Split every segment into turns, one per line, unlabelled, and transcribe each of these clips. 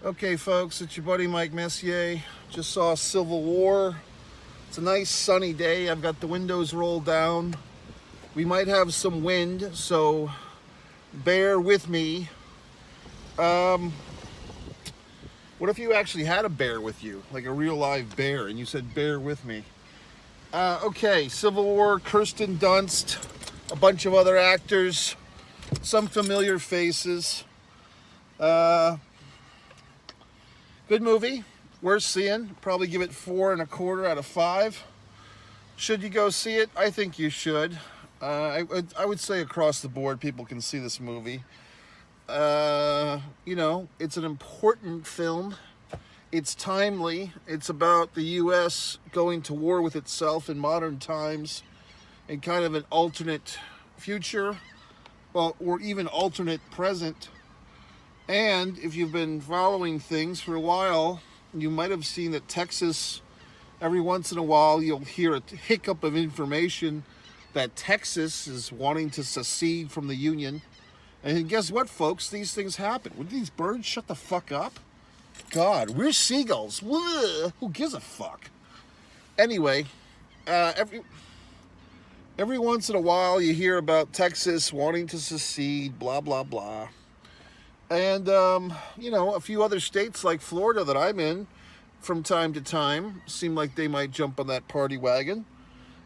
Okay, folks, it's your buddy Mike Messier. Just saw Civil War. It's a nice sunny day. I've got the windows rolled down. We might have some wind, so bear with me. What if you actually had a bear with you, like a real live bear, and you said bear with me? Okay, Civil War, Kirsten Dunst, a bunch of other actors, some familiar faces. Good movie, worth seeing. Probably give it 4.25 out of 5. Should you go see it? I think you should. I would say across the board, people can see this movie. It's an important film. It's timely. It's about the U.S. going to war with itself in modern times, and kind of an alternate future, well, or even alternate present. And if you've been following things for a while, you might have seen that Texas, every once in a while, you'll hear a hiccup of information that Texas is wanting to secede from the Union. And guess what, folks? These things happen. Would these birds shut the fuck up? God, we're seagulls. Whoa, who gives a fuck? Anyway, every once in a while, you hear about Texas wanting to secede, blah, blah, blah. And, a few other states like Florida that I'm in from time to time seem like they might jump on that party wagon.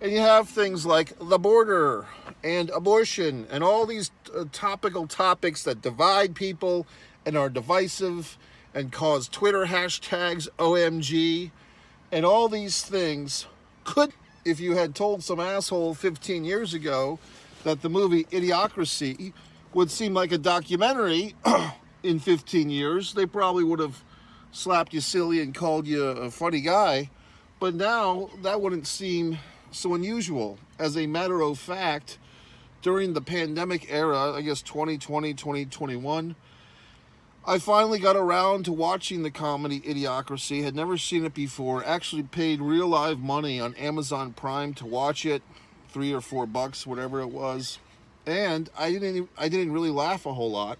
And you have things like the border and abortion and all these topical topics that divide people and are divisive and cause Twitter hashtags OMG. And all these things could, if you had told some asshole 15 years ago that the movie Idiocracy would seem like a documentary in 15 years, they probably would have slapped you silly and called you a funny guy. But now that wouldn't seem so unusual. As a matter of fact, during the pandemic era, I guess 2020, 2021, I finally got around to watching the comedy Idiocracy. Had never seen it before. Actually paid real live money on Amazon Prime to watch it, $3 or $4, whatever it was. And I didn't really laugh a whole lot,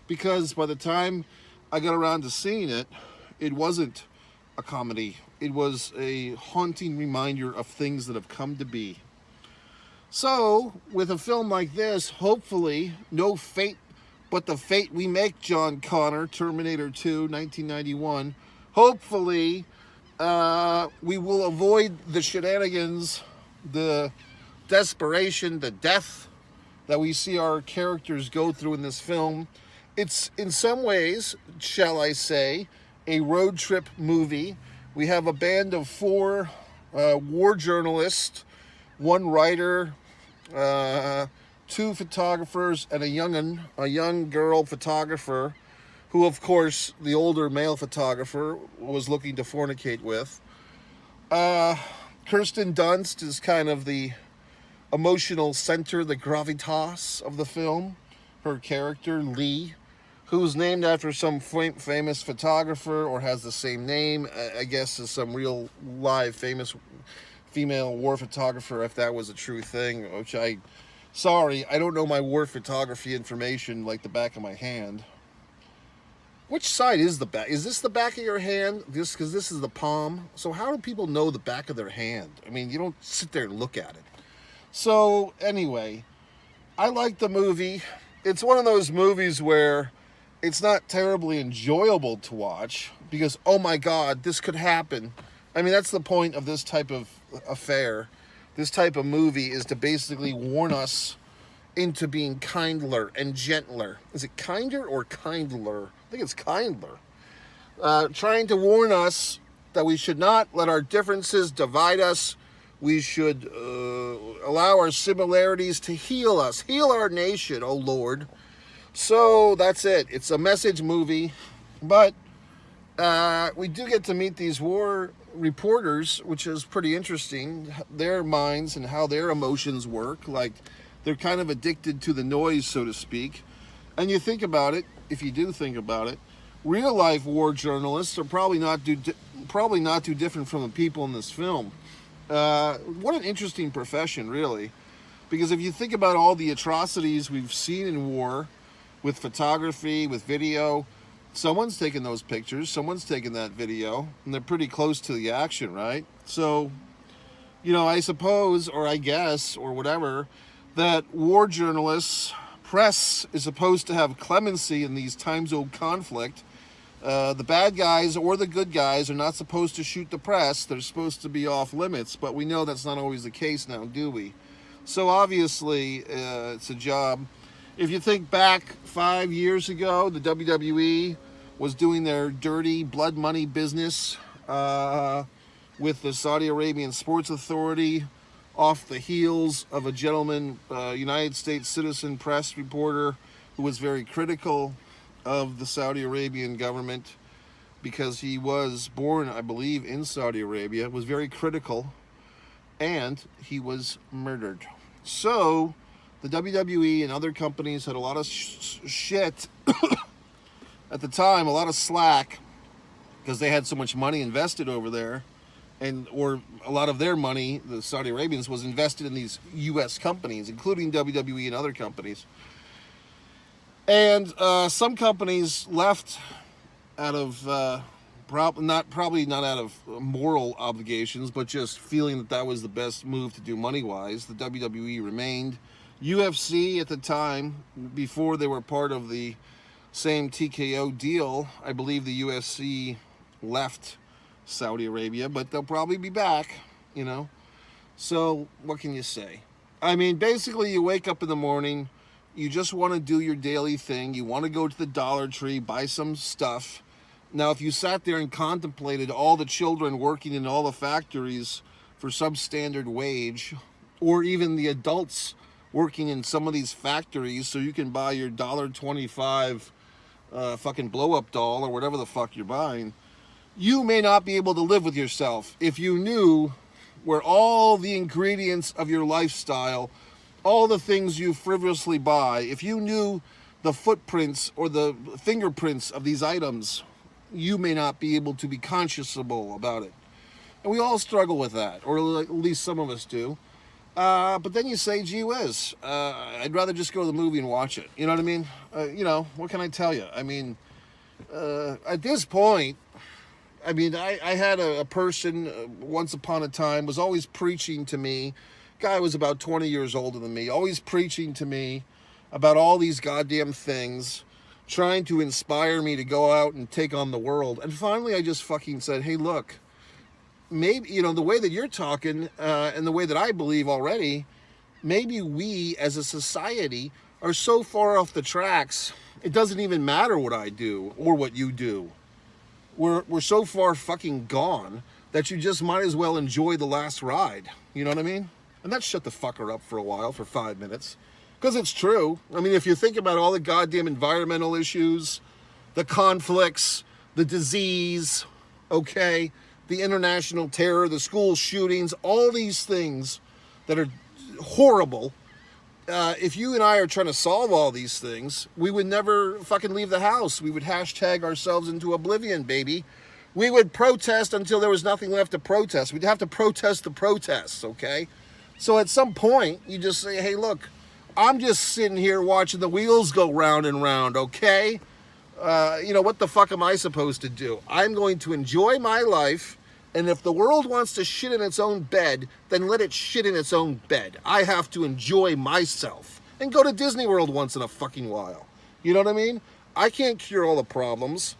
because by the time I got around to seeing it, it wasn't a comedy. It was a haunting reminder of things that have come to be. So, with a film like this, hopefully, no fate but the fate we make, John Connor, Terminator 2, 1991. Hopefully, we will avoid the shenanigans, the desperation, the death that we see our characters go through in this film. It's, in some ways, shall I say, a road trip movie. We have a band of 4 war journalists, 1 writer, 2 photographers, and a young girl photographer, who, of course, the older male photographer was looking to fornicate with. Kirsten Dunst is kind of the emotional center, the gravitas of the film. Her character, Lee, who's named after some famous photographer, or has the same name, I guess, as some real live famous female war photographer, if that was a true thing, which I don't know my war photography information like the back of my hand. Which side is the back? Is this the back of your hand? Because this is the palm. So how do people know the back of their hand? I mean, you don't sit there and look at it. So, anyway, I like the movie. It's one of those movies where it's not terribly enjoyable to watch because, oh my God, this could happen. I mean, that's the point of this type of affair. This type of movie is to basically warn us into being kindler and gentler. Is it kinder or kindler? I think it's kindler. Trying to warn us that we should not let our differences divide us. We should allow our similarities to heal us. Heal our nation, oh Lord. So that's it. It's a message movie. But we do get to meet these war reporters, which is pretty interesting. Their minds and how their emotions work. Like, they're kind of addicted to the noise, so to speak. And you think about it, if you do think about it, real life war journalists are probably not too different from the people in this film. What an interesting profession, really. Because if you think about all the atrocities we've seen in war, with photography, with video, Someone's taking those pictures, someone's taking that video, and they're pretty close to the action, right? So, you know, I suppose, or I guess, or whatever, that war journalists, press is supposed to have clemency in these times of conflict. The bad guys or the good guys are not supposed to shoot the press. They're supposed to be off limits, but we know that's not always the case now, do we? So obviously, it's a job. If you think back 5 years ago, the WWE was doing their dirty blood money business with the Saudi Arabian Sports Authority off the heels of a gentleman, United States citizen press reporter who was very critical of the Saudi Arabian government because he was born, I believe, in Saudi Arabia, was very critical, and he was murdered. So the WWE and other companies had a lot of shit at the time, a lot of slack, because they had so much money invested over there, or a lot of their money, the Saudi Arabians, was invested in these U.S. companies, including WWE and other companies. And some companies left out of probably not out of moral obligations, but just feeling that was the best move to do money-wise. The WWE remained. UFC at the time, before they were part of the same TKO deal, I believe the UFC left Saudi Arabia, but they'll probably be back, you know. So what can you say? I mean, basically you wake up in the morning, you just want to do your daily thing, you want to go to the Dollar Tree, buy some stuff. Now, if you sat there and contemplated all the children working in all the factories for substandard wage, or even the adults working in some of these factories so you can buy your $1.25 fucking blow-up doll or whatever the fuck you're buying, you may not be able to live with yourself if you knew where all the ingredients of your lifestyle, all the things you frivolously buy, if you knew the footprints or the fingerprints of these items, you may not be able to be conscionable about it. And we all struggle with that, or at least some of us do. But then you say, gee whiz, I'd rather just go to the movie and watch it. You know what I mean? You know, what can I tell you? I mean, at this point, I mean, I had a person once upon a time was always preaching to me. Guy was about 20 years older than me, always preaching to me about all these goddamn things, trying to inspire me to go out and take on the world. And finally, I just fucking said, hey, look, maybe, you know, the way that you're talking and the way that I believe already, maybe we as a society are so far off the tracks, it doesn't even matter what I do or what you do. We're so far fucking gone that you just might as well enjoy the last ride. You know what I mean? And that shut the fucker up for a while, for 5 minutes. Because it's true. I mean, if you think about all the goddamn environmental issues, the conflicts, the disease, okay, the international terror, the school shootings, all these things that are horrible. If you and I are trying to solve all these things, we would never fucking leave the house. We would hashtag ourselves into oblivion, baby. We would protest until there was nothing left to protest. We'd have to protest the protests, okay? So at some point, you just say, hey, look, I'm just sitting here watching the wheels go round and round, okay? You know, what the fuck am I supposed to do? I'm going to enjoy my life, and if the world wants to shit in its own bed, then let it shit in its own bed. I have to enjoy myself and go to Disney World once in a fucking while. You know what I mean? I can't cure all the problems.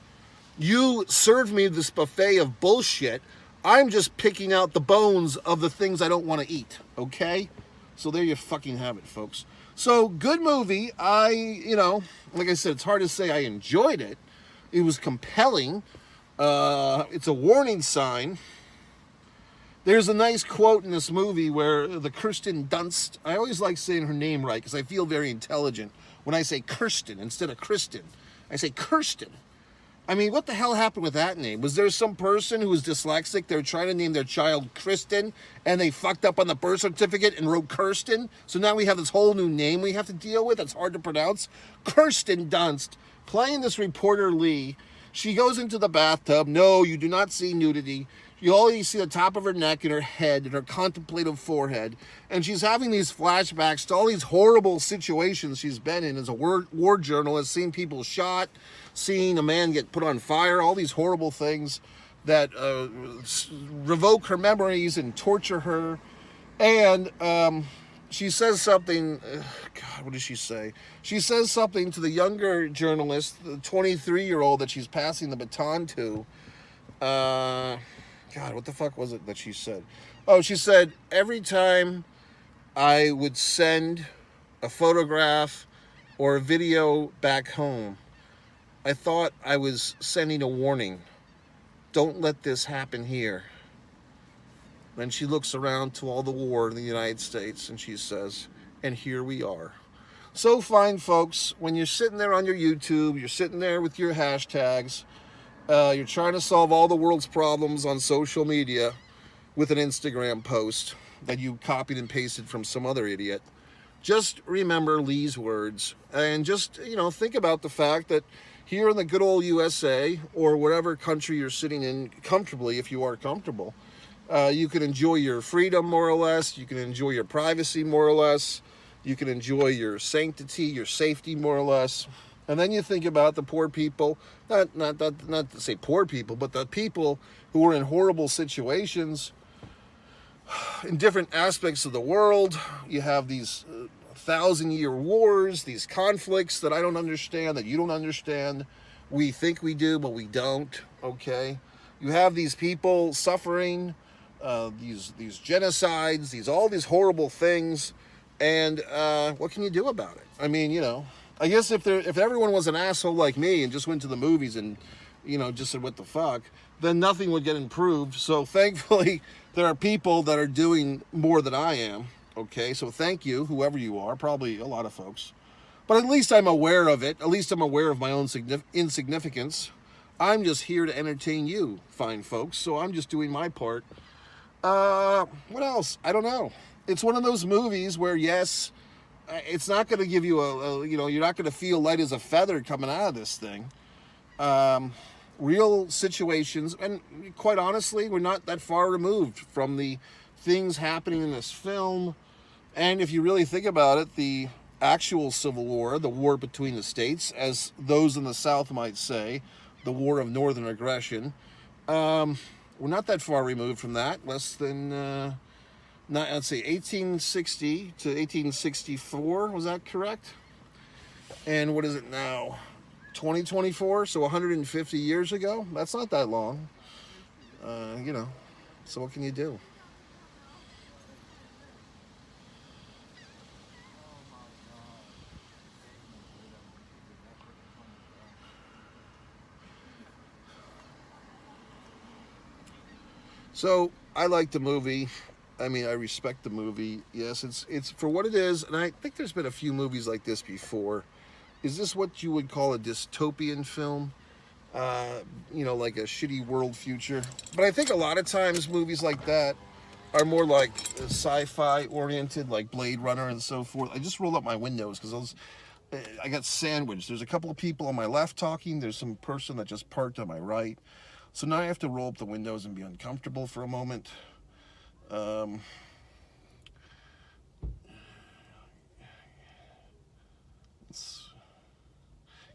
You served me this buffet of bullshit. I'm just picking out the bones of the things I don't want to eat, okay? So there you fucking have it, folks. So, good movie. You know, like I said, it's hard to say I enjoyed it. It was compelling. It's a warning sign. There's a nice quote in this movie where the KIRSTEN Dunst, I always like saying her name right because I feel very intelligent when I say KIRSTEN instead of KRISTEN. I say KIRSTEN. I mean, what the hell happened with that name? Was there some person who was dyslexic? They were trying to name their child KRISTEN, and they fucked up on the birth certificate and wrote KIRSTEN. So now we have this whole new name we have to deal with. It's hard to pronounce. KIRSTEN Dunst, playing this reporter Lee. She goes into the bathtub. No, you do not see nudity. You only see the top of her neck and her head and her contemplative forehead. And she's having these flashbacks to all these horrible situations she's been in as a war journalist, seeing people shot, seeing a man get put on fire, all these horrible things that revoke her memories and torture her. And she says something, God, what does she say? She says something to the younger journalist, the 23-year-old that she's passing the baton to. God, what the fuck was it that she said? Oh, she said, every time I would send a photograph or a video back home, I thought I was sending a warning. Don't let this happen here. Then she looks around to all the war in the United States and she says, and here we are. So fine, folks, when you're sitting there on your YouTube, you're sitting there with your hashtags, you're trying to solve all the world's problems on social media with an Instagram post that you copied and pasted from some other idiot. Just remember Lee's words and just, think about the fact that here in the good old USA or whatever country you're sitting in comfortably, if you are comfortable, you can enjoy your freedom more or less. You can enjoy your privacy more or less. You can enjoy your sanctity, your safety more or less. And then you think about the poor people, not to say poor people, but the people who are in horrible situations in different aspects of the world. You have these 1,000-year wars, these conflicts that I don't understand, that you don't understand. We think we do, but we don't, okay? You have these people suffering, these genocides, all these horrible things, and what can you do about it? I mean, I guess if everyone was an asshole like me and just went to the movies and, just said what the fuck, then nothing would get improved. So thankfully, there are people that are doing more than I am. Okay, so thank you, whoever you are, probably a lot of folks. But at least I'm aware of it. At least I'm aware of my own insignificance. I'm just here to entertain you, fine folks. So I'm just doing my part. What else? I don't know. It's one of those movies where, yes, it's not going to give you you're not going to feel light as a feather coming out of this thing. Real situations, and quite honestly, we're not that far removed from the things happening in this film. And if you really think about it, the actual Civil War, the war between the states, as those in the South might say, the war of northern aggression, we're not that far removed from that. Less than, let's say, 1860 to 1864, was that correct? And what is it now? 2024, so 150 years ago? That's not that long. So what can you do? So I like the movie. I mean, I respect the movie. Yes, it's for what it is, and I think there's been a few movies like this before. Is this what you would call a dystopian film? Like a shitty world future. But I think a lot of times movies like that are more like sci-fi oriented, like Blade Runner and so forth. I just rolled up my windows because I got sandwiched. There's a couple of people on my left talking. There's some person that just parked on my right. So now I have to roll up the windows and be uncomfortable for a moment. You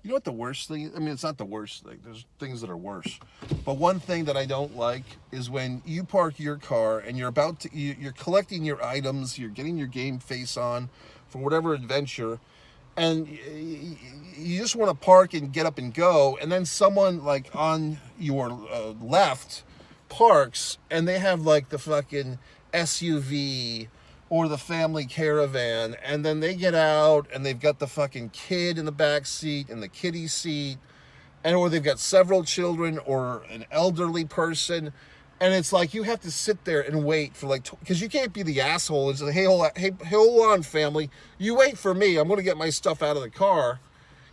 know what the worst thing is? I mean, it's not the worst thing. There's things that are worse. But one thing that I don't like is when you park your car and you're collecting your items, you're getting your game face on for whatever adventure, and you just want to park and get up and go, and then someone like on your left parks and they have like the fucking SUV or the family caravan, and then they get out and they've got the fucking kid in the back seat and the kiddie seat, or they've got several children or an elderly person, and it's like you have to sit there and wait for because you can't be the asshole and say, hey, hold on, family, you wait for me, I'm going to get my stuff out of the car.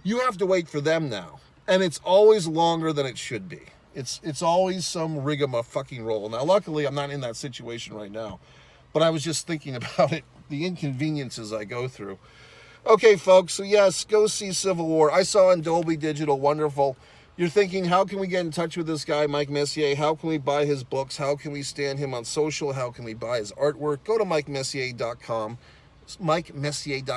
You have to wait for them now, and it's always longer than it should be. It's always some fucking roll. Now, luckily, I'm not in that situation right now. But I was just thinking about it, the inconveniences I go through. Okay, folks, so yes, go see Civil War. I saw in Dolby Digital, wonderful. You're thinking, how can we get in touch with this guy, Mike Messier? How can we buy his books? How can we stand him on social? How can we buy his artwork? Go to MikeMessier.com, MikeMessier.com.